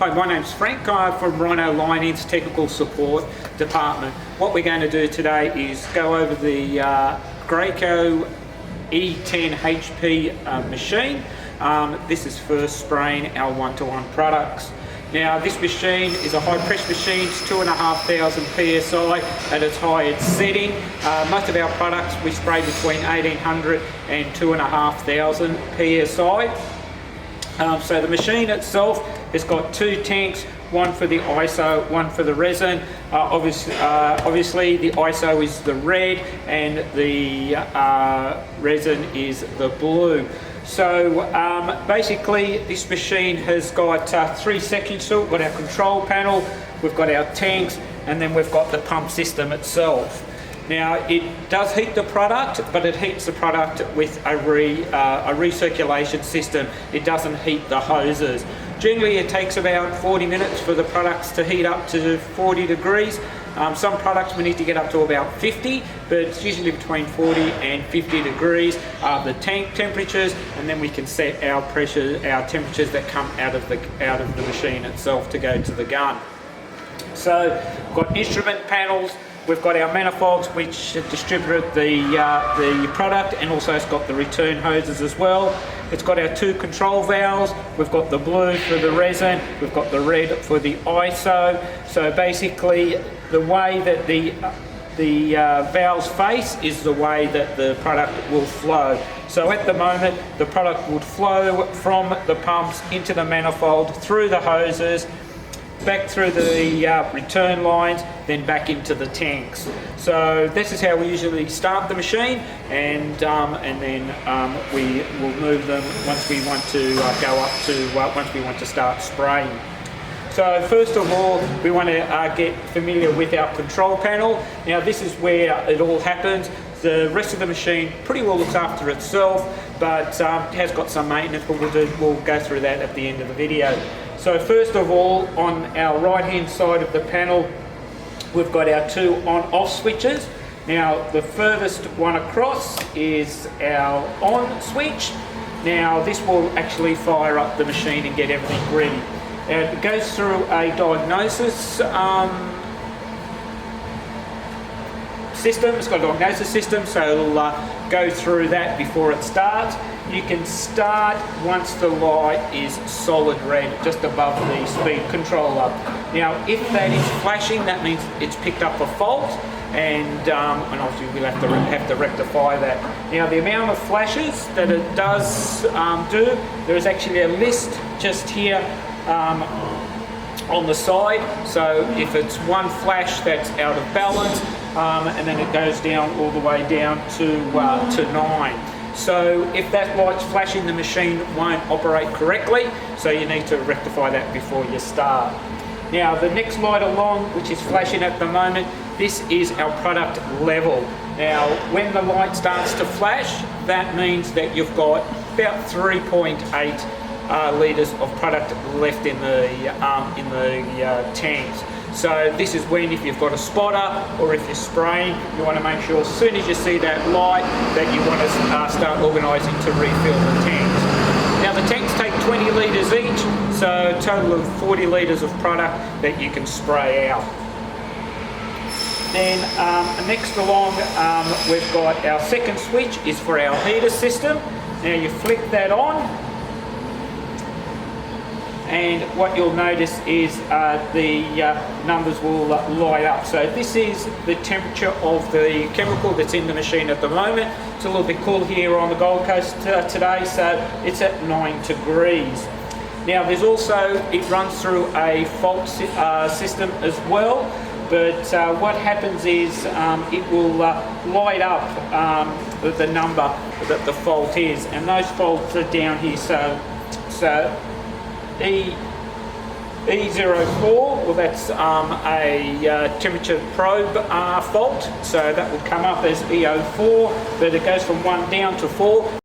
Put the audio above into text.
Hi, my name's Frank. I'm from Rhino Line-In's Technical Support Department. What we're going to do today is go over the Graco E-10HP machine. This is for spraying our one-to-one products. Now, this machine is a high-pressure machine. It's 2,500 psi at its highest setting. Most of our products we spray between 1,800 and 2,500 psi. So the machine itself has got two tanks, one for the ISO, one for the resin. Obviously the ISO is the red and the resin is the blue. So basically this machine has got three sections to it. We've got our control panel, we've got our tanks, and then we've got the pump system itself. Now, it does heat the product, but it heats the product with a recirculation system. It doesn't heat the hoses. Generally, it takes about 40 minutes for the products to heat up to 40 degrees. Some products we need to get up to about 50, but it's usually between 40 and 50 degrees. The tank temperatures, and then we can set our pressure, our temperatures that come out of the machine itself to go to the gun. So, we've got instrument panels. We've got our manifolds which distribute the product, and also it's got the return hoses as well. It's got our two control valves. We've got the blue for the resin, we've got the red for the ISO. So basically the way that the valves face is the way that the product will flow. So at the moment the product would flow from the pumps into the manifold, through the hoses, back through the return lines, then back into the tanks. So this is how we usually start the machine, and then we will move them once we want to once we want to start spraying. So first of all, we want to get familiar with our control panel. Now this is where it all happens. The rest of the machine pretty well looks after itself, but it has got some maintenance, but we'll go through that at the end of the video. So first of all, on our right hand side of the panel, we've got our two on-off switches. Now the furthest one across is our on switch. Now this will actually fire up the machine and get everything ready. It goes through a diagnosis system. It's got a diagnosis system, so it'll go through that before it starts. You can start once the light is solid red, just above the speed controller. Now, if that is flashing, that means it's picked up a fault, and obviously we'll have to rectify that. Now, the amount of flashes that it does do, there is actually a list just here on the side. So if it's one flash that's out of balance, and then it goes down all the way down to 9. So if that light's flashing, the machine won't operate correctly, so you need to rectify that before you start. Now the next light along, which is flashing at the moment, this is our product level. Now when the light starts to flash, that means that you've got about 3.8 litres of product left in the tanks. So this is when, if you've got a spotter or if you're spraying, you want to make sure as soon as you see that light that you want to start organising to refill the tanks. Now the tanks take 20 litres each, so a total of 40 litres of product that you can spray out. Then next along, we've got our second switch is for our heater system. Now you flick that on, and what you'll notice is the numbers will light up. So this is the temperature of the chemical that's in the machine at the moment. It's a little bit cool here on the Gold Coast today, so it's at 9 degrees. Now there's also, it runs through a fault system as well, but what happens is it will light up the number that the fault is, and those faults are down here. So E04, well that's a temperature probe fault, so that would come up as E04, but it goes from 1 down to 4,